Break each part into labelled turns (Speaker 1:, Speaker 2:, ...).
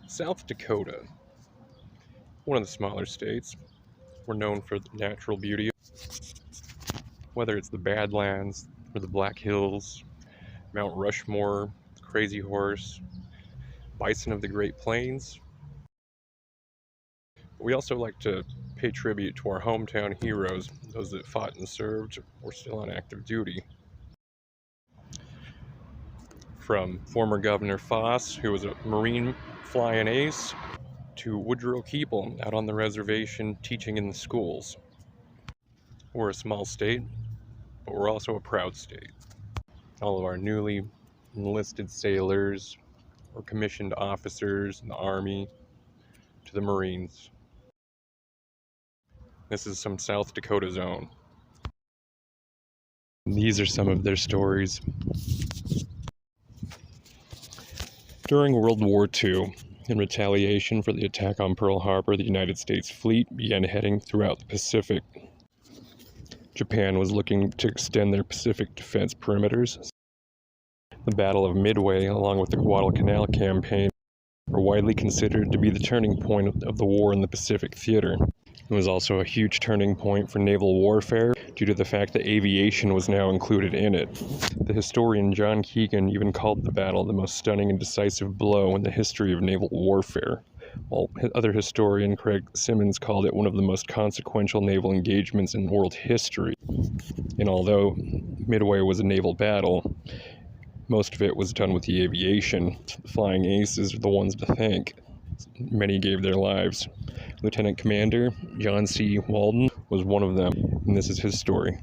Speaker 1: South Dakota, one of the smaller states. We're known for the natural beauty, whether it's the Badlands or the Black Hills, Mount Rushmore, Crazy Horse, bison of the Great Plains. We also like to pay tribute to our hometown heroes, those that fought and served or still on active duty. From former Governor Foss, who was a Marine flying ace, to Woodrow Keeple out on the reservation teaching in the schools. We're a small state, but we're also a proud state. All of our newly enlisted sailors or commissioned officers in the Army to the Marines. This is some South Dakota's own. These are some of their stories. During World War II, in retaliation for the attack on Pearl Harbor, the United States fleet began heading throughout the Pacific. Japan was looking to extend their Pacific defense perimeters. The Battle of Midway, along with the Guadalcanal campaign, were widely considered to be the turning point of the war in the Pacific theater. It was also a huge turning point for naval warfare due to the fact that aviation was now included in it. The historian John Keegan even called the battle the most stunning and decisive blow in the history of naval warfare, while other historian Craig Simmons called it one of the most consequential naval engagements in world history. And although Midway was a naval battle, most of it was done with the aviation. The flying aces are the ones to thank. Many gave their lives. Lieutenant Commander John C. Waldron was one of them, and this is his story.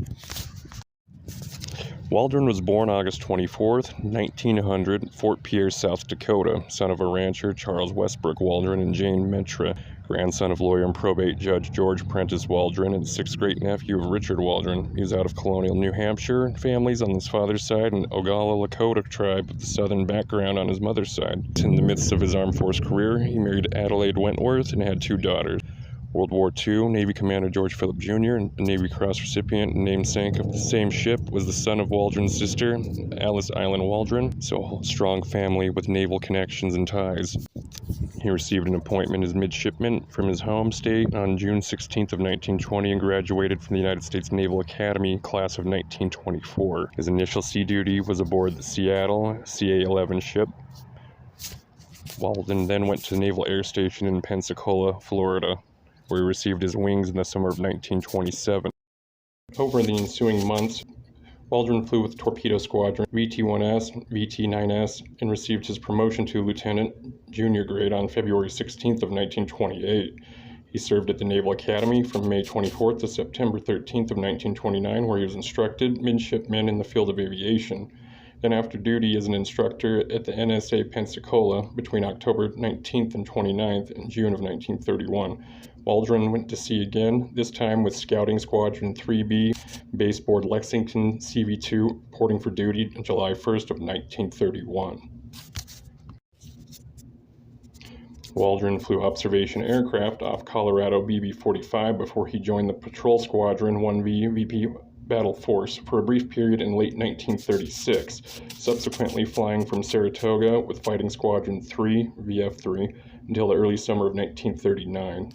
Speaker 1: Waldron was born August 24th, 1900, Fort Pierre, South Dakota, son of a rancher, Charles Westbrook Waldron, and Jane Metra, grandson of lawyer and probate judge George Prentice Waldron, and sixth great-nephew of Richard Waldron. He was out of colonial New Hampshire families on his father's side and Oglala Lakota tribe of the southern background on his mother's side. In the midst of his armed force career, he married Adelaide Wentworth and had 2 daughters. World War II, Navy Commander George Philip Jr., a Navy Cross recipient and namesake of the same ship, was the son of Waldron's sister, Alice Island Waldron, so a strong family with naval connections and ties. He received an appointment as midshipman from his home state on June 16th of 1920 and graduated from the United States Naval Academy class of 1924. His initial sea duty was aboard the Seattle CA-11 ship. Waldron then went to the Naval Air Station in Pensacola, Florida, where he received his wings in the summer of 1927. Over the ensuing months, Waldron flew with Torpedo Squadron VT-1S, VT-9S, and received his promotion to lieutenant junior grade on February 16th of 1928. He served at the Naval Academy from May 24th to September 13th of 1929, where he was instructed midshipman in the field of aviation. Then after duty as an instructor at the NSA Pensacola between October 19th and 29th in June of 1931. Waldron went to sea again, this time with Scouting Squadron 3B, baseboard Lexington CV-2, reporting for duty on July 1st of 1931. Waldron flew observation aircraft off Colorado BB-45 before he joined the Patrol Squadron 1V VP Battle Force for a brief period in late 1936, subsequently flying from Saratoga with Fighting Squadron 3 VF-3 until the early summer of 1939.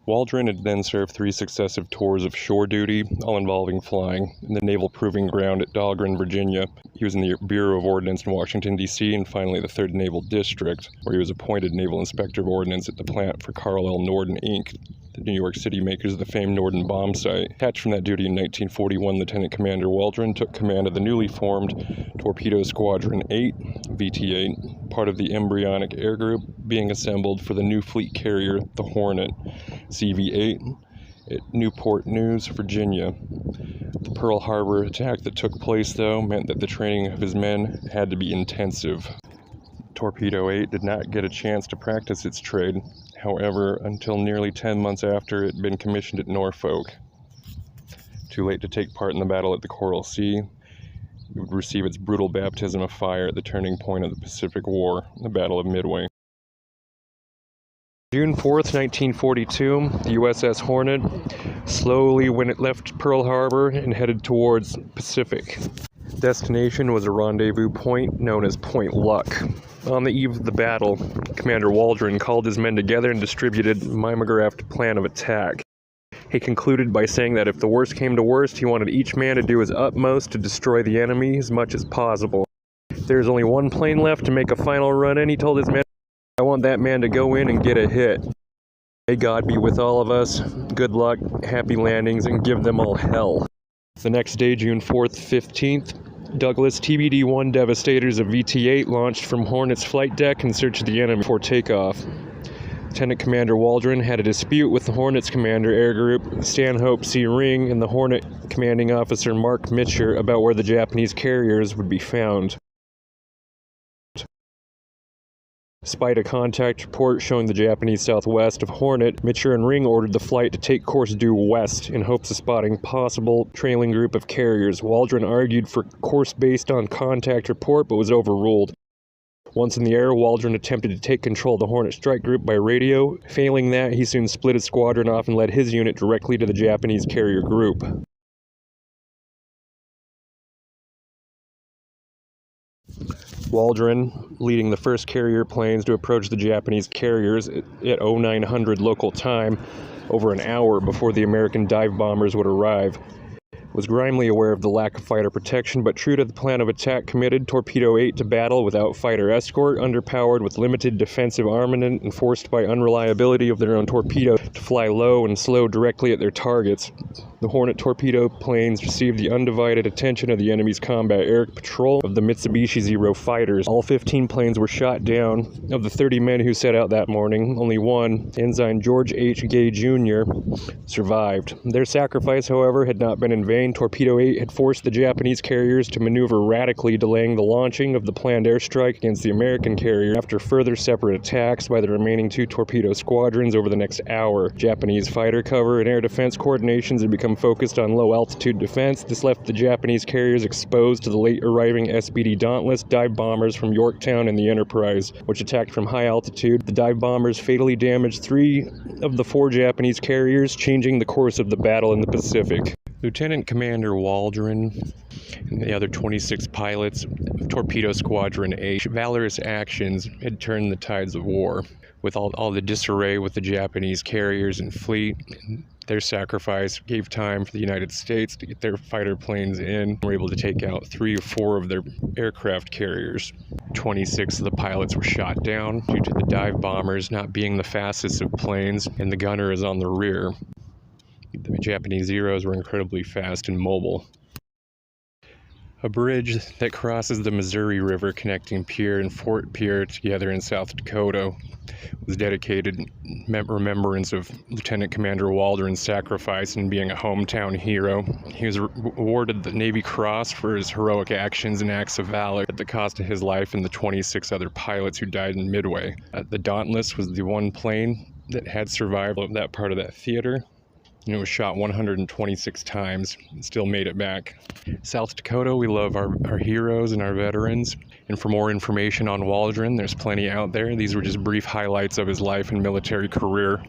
Speaker 1: Waldron had then served 3 successive tours of shore duty, all involving flying, in the Naval Proving Ground at Dahlgren, Virginia. He was in the Bureau of Ordnance in Washington, D.C., and finally the 3rd Naval District, where he was appointed Naval Inspector of Ordnance at the plant for Carl L. Norden, Inc., the New York City makers of the famed Norden bomb site. Detached from that duty in 1941, Lieutenant Commander Waldron took command of the newly formed Torpedo Squadron 8, VT-8, part of the embryonic air group being assembled for the new fleet carrier, the Hornet, CV-8, at Newport News, Virginia. The Pearl Harbor attack that took place, though, meant that the training of his men had to be intensive. Torpedo 8 did not get a chance to practice its trade, however, until nearly 10 months after it had been commissioned at Norfolk. Too late to take part in the battle at the Coral Sea, it would receive its brutal baptism of fire at the turning point of the Pacific War, the Battle of Midway. June 4th, 1942, the USS Hornet slowly, when it left Pearl Harbor and headed towards Pacific. Destination was a rendezvous point known as Point Luck. On the eve of the battle, Commander Waldron called his men together and distributed a mimeographed plan of attack. He concluded by saying that if the worst came to worst, he wanted each man to do his utmost to destroy the enemy as much as possible. There's only one plane left to make a final run in, he told his men. I want that man to go in and get a hit. May God be with all of us. Good luck, happy landings, and give them all hell. The next day, June 4th, 15th, Douglas TBD-1 Devastators of VT-8 launched from Hornet's flight deck in search of the enemy before takeoff. Lieutenant Commander Waldron had a dispute with the Hornet's commander air group, Stanhope C. Ring, and the Hornet commanding officer Mark Mitscher about where the Japanese carriers would be found. Despite a contact report showing the Japanese southwest of Hornet, Mitscher and Ring ordered the flight to take course due west in hopes of spotting possible trailing group of carriers. Waldron argued for course based on contact report but was overruled. Once in the air, Waldron attempted to take control of the Hornet strike group by radio. Failing that, he soon split his squadron off and led his unit directly to the Japanese carrier group. Waldron, leading the first carrier planes to approach the Japanese carriers at 0900 local time, over an hour before the American dive bombers would arrive, was grimly aware of the lack of fighter protection, but true to the plan of attack, committed Torpedo 8 to battle without fighter escort, underpowered with limited defensive armament, and forced by unreliability of their own torpedoes to fly low and slow directly at their targets. The Hornet torpedo planes received the undivided attention of the enemy's combat air patrol of the Mitsubishi Zero fighters. All 15 planes were shot down. Of the 30 men who set out that morning, only one, Ensign George H. Gay Jr., survived. Their sacrifice, however, had not been in vain. Torpedo 8 had forced the Japanese carriers to maneuver radically, delaying the launching of the planned airstrike against the American carrier. After further separate attacks by the remaining two torpedo squadrons over the next hour, Japanese fighter cover and air defense coordinations had become focused on low-altitude defense. This left the Japanese carriers exposed to the late-arriving SBD Dauntless dive bombers from Yorktown and the Enterprise, which attacked from high altitude. The dive bombers fatally damaged 3 of the 4 Japanese carriers, changing the course of the battle in the Pacific. Lieutenant Commander Waldron and the other 26 pilots of Torpedo Squadron 8, valorous actions had turned the tides of war. With all the disarray with the Japanese carriers and fleet, their sacrifice gave time for the United States to get their fighter planes in. They were able to take out 3 or 4 of their aircraft carriers. 26 of the pilots were shot down due to the dive bombers not being the fastest of planes, and the gunner is on the rear. The Japanese Zeros were incredibly fast and mobile. A bridge that crosses the Missouri River connecting Pierre and Fort Pierre together in South Dakota was dedicated in remembrance of Lieutenant Commander Waldron's sacrifice in being a hometown hero. He was awarded the Navy Cross for his heroic actions and acts of valor at the cost of his life and the 26 other pilots who died in Midway. The Dauntless was the one plane that had survived that part of that theater. And it was shot 126 times and still made it back. South Dakota, we love our heroes and our veterans. And for more information on Waldron, there's plenty out there. These were just brief highlights of his life and military career.